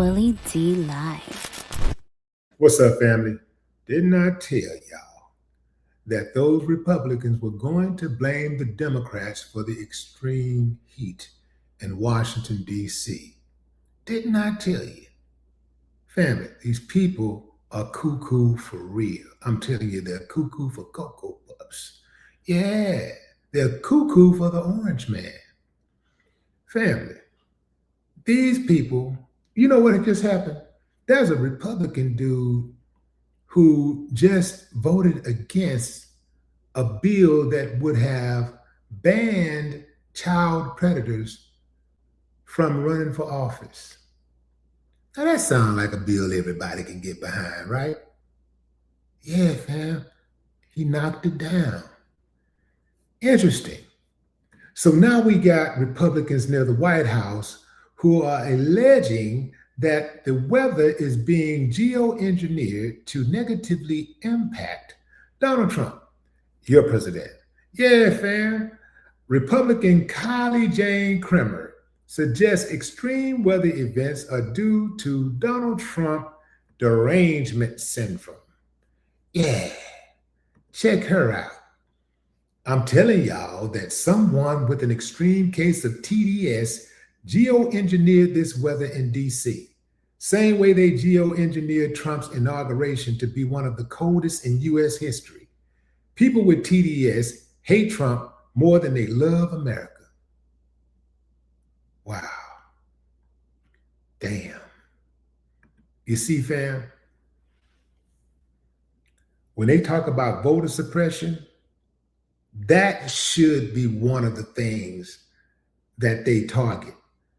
Willie D live. What's up, family? Didn't I tell y'all that those Republicans were going to blame the Democrats for the extreme heat in Washington, D.C.? Didn't I tell you? Family, these people are cuckoo for real. I'm telling you, they're cuckoo for Cocoa Puffs. Yeah, they're cuckoo for the orange man. Family, these people, you know what had just happened? There's a Republican dude who just voted against a bill that would have banned child predators from running for office. Now that sounds like a bill everybody can get behind, right? Yeah, fam. He knocked it down. Interesting. So now we got Republicans near the White House who are alleging that the weather is being geoengineered to negatively impact Donald Trump, your president. Yeah, fam. Republican Kylie Jane Kremer suggests extreme weather events are due to Donald Trump derangement syndrome. Yeah, check her out. I'm telling y'all that someone with an extreme case of TDS geoengineered this weather in DC. Same way they geoengineered Trump's inauguration to be one of the coldest in US history. People with TDS hate Trump more than they love America. Wow. Damn. You see, fam, when they talk about voter suppression, that should be one of the things that they target.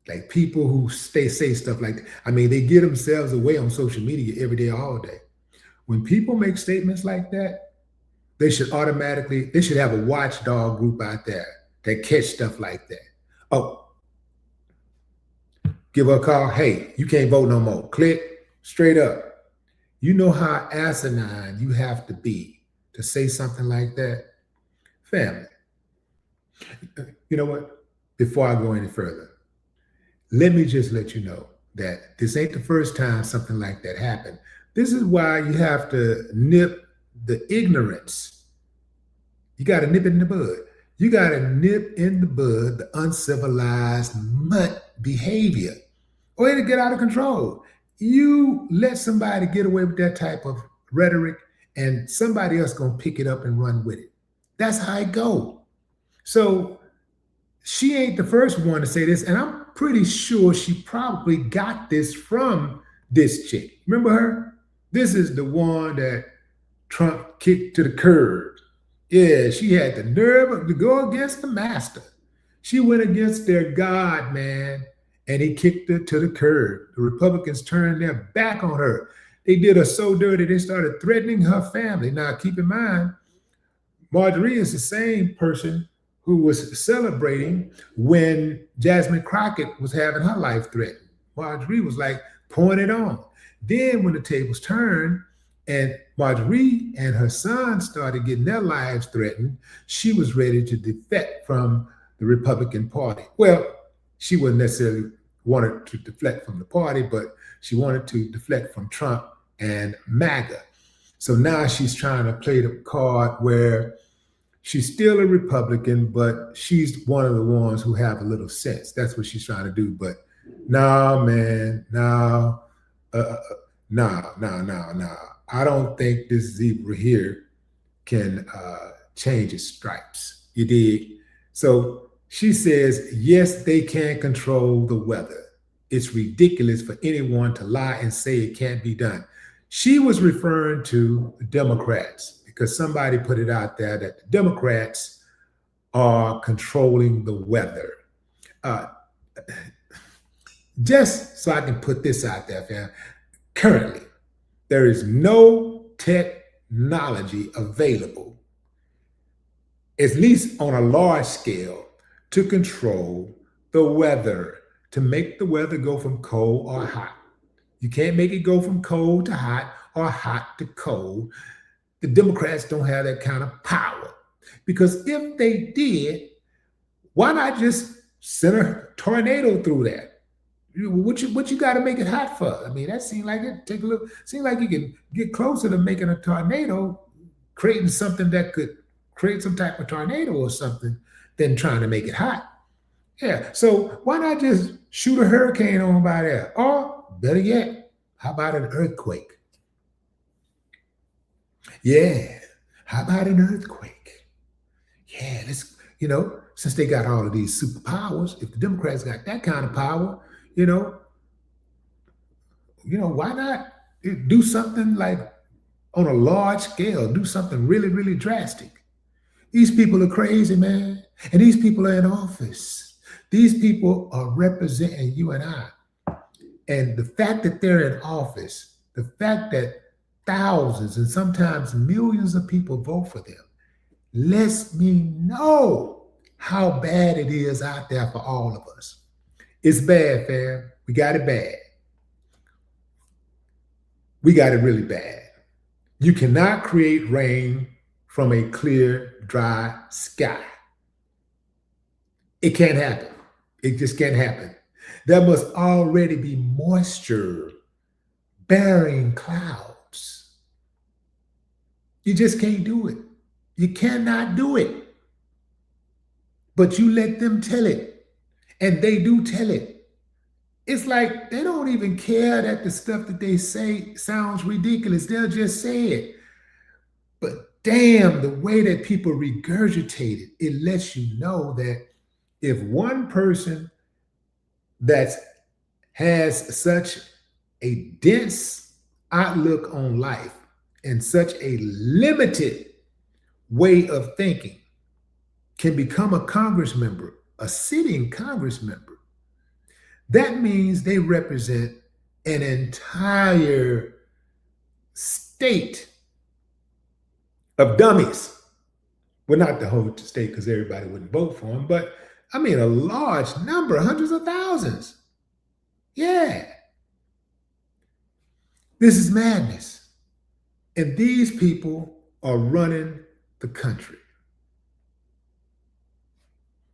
Like people who say stuff like that. I mean, they give themselves away on social media every day, all day. When people make statements like that, they should have a watchdog group out there that catch stuff like that. Oh, give her a call. Hey, you can't vote no more. Click straight up. You know how asinine you have to be to say something like that? Family, you know what? Before I go any further, let me just let you know that this ain't the first time something like that happened. This is why you have to nip the ignorance. You got to nip it in the bud. You got to nip in the bud the uncivilized mutt behavior, or it'll get out of control. You let somebody get away with that type of rhetoric, and somebody else gonna pick it up and run with it. That's how it go. So she ain't the first one to say this, and I'm pretty sure she probably got this from this chick. Remember her? This is the one that Trump kicked to the curb. Yeah, she had the nerve to go against the master. She went against their God, man, and he kicked her to the curb. The Republicans turned their back on her. They did her so dirty, they started threatening her family. Now, keep in mind, Marjorie is the same person who was celebrating when Jasmine Crockett was having her life threatened. Marjorie was like, pouring it on. Then when the tables turned and Marjorie and her son started getting their lives threatened, she was ready to defect from the Republican Party. Well, she wouldn't necessarily wanted to deflect from the party, but she wanted to deflect from Trump and MAGA. So now she's trying to play the card where she's still a Republican, but she's one of the ones who have a little sense. That's what she's trying to do. But no, man, no. I don't think this zebra here can change its stripes. You dig? So she says, yes, they can control the weather. It's ridiculous for anyone to lie and say it can't be done. She was referring to the Democrats because somebody put it out there that the Democrats are controlling the weather. Just so I can put this out there, fam, currently, there is no technology available, at least on a large scale, to control the weather, to make the weather go from cold or hot. You can't make it go from cold to hot or hot to cold. The Democrats don't have that kind of power. Because if they did, why not just send a tornado through that? What you got to make it hot for? I mean, that seemed like it take a little. Seemed like you can get closer to making a tornado, creating something that could create some type of tornado or something, than trying to make it hot. Yeah. So why not just shoot a hurricane on by there? Or better yet, how about an earthquake? Yeah. How about an earthquake? Yeah. Since they got all of these superpowers, if the Democrats got that kind of power, you know, why not do something like on a large scale, do something really, really drastic? These people are crazy, man. And these people are in office. These people are representing you and I. And the fact that they're in office, the fact that thousands and sometimes millions of people vote for them, lets me know how bad it is out there for all of us. It's bad, fam. We got it bad. We got it really bad. You cannot create rain from a clear, dry sky. It can't happen. It just can't happen. There must already be moisture bearing clouds. You just can't do it. You cannot do it. But you let them tell it. And they do tell it. It's like they don't even care that the stuff that they say sounds ridiculous. They'll just say it. But damn, the way that people regurgitate it, it lets you know that if one person that has such a dense outlook on life and such a limited way of thinking can become a Congress member, a sitting Congress member, that means they represent an entire state of dummies. Well, not the whole state, because everybody wouldn't vote for them, but I mean a large number, hundreds of thousands. Yeah. This is madness. And these people are running the country.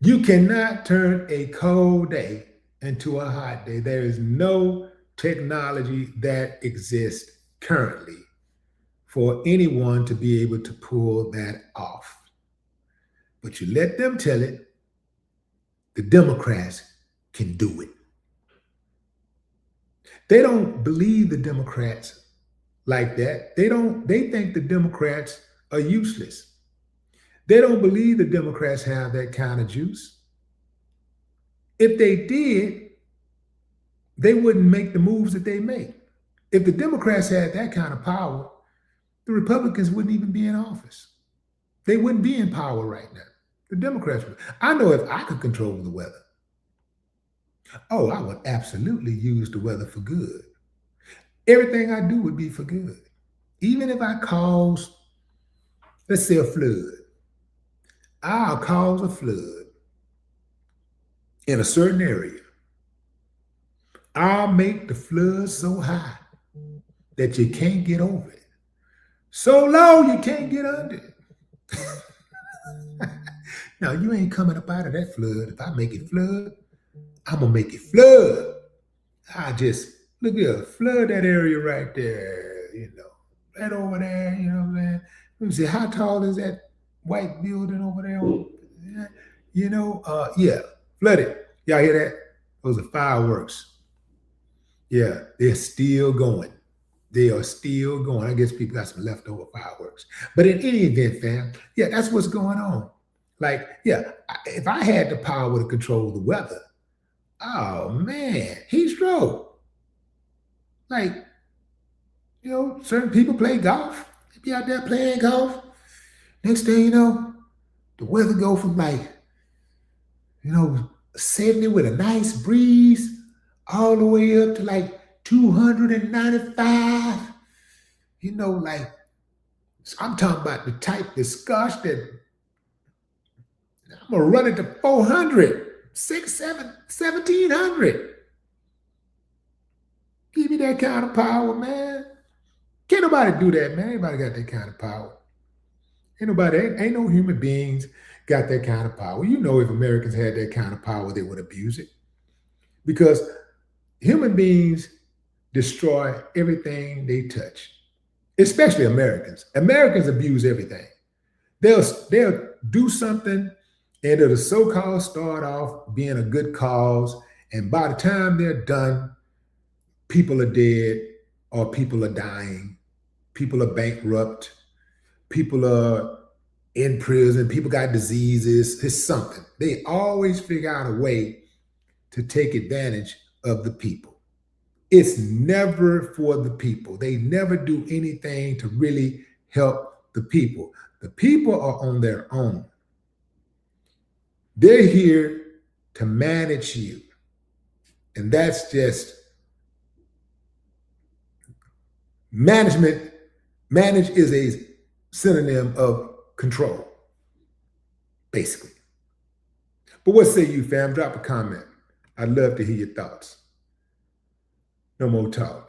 You cannot turn a cold day into a hot day. There is no technology that exists currently for anyone to be able to pull that off. But you let them tell it, the Democrats can do it. They don't believe the Democrats like that. They think the Democrats are useless. They don't believe the Democrats have that kind of juice. If they did, they wouldn't make the moves that they make. If the Democrats had that kind of power, the Republicans wouldn't even be in office. They wouldn't be in power right now. The Democrats would. I know if I could control the weather, I would absolutely use the weather for good. Everything I do would be for good. Even if I cause, let's say, a flood, I'll cause a flood in a certain area. I'll make the flood so high that you can't get over it. So low you can't get under it. Now, you ain't coming up out of that flood. If I make it flood, I'm going to make it flood. I just, look here, flood that area right there, right over there, you know what I'm saying? Let me see, how tall is that white building over there? Yeah, flood it. Y'all hear that? Those are fireworks. Yeah, they're still going. They are still going. I guess people got some leftover fireworks. But in any event, fam, yeah, that's what's going on. Like, yeah, if I had the power to control the weather, oh man, heat stroke. Like, certain people play golf. They be out there playing golf. Next thing you know, the weather go from 70 with a nice breeze all the way up to 295. I'm talking about the type of scotch that I'm gonna run it to 400, 1700. Give me that kind of power, man. Can't nobody do that, man. Anybody got that kind of power. Ain't no human beings got that kind of power. If Americans had that kind of power, they would abuse it. Because Human beings destroy everything they touch, especially Americans. Americans abuse everything. They'll do something and it'll so-called start off being a good cause. And by the time they're done, people are dead or people are dying. People are bankrupt. People are in prison. People got diseases. It's something. They always figure out a way to take advantage of the people. It's never for the people. They never do anything to really help the people. The people are on their own. They're here to manage you. And that's just management. Manage is a synonym of control, basically. But what say you, fam? Drop a comment. I'd love to hear your thoughts. No more talk.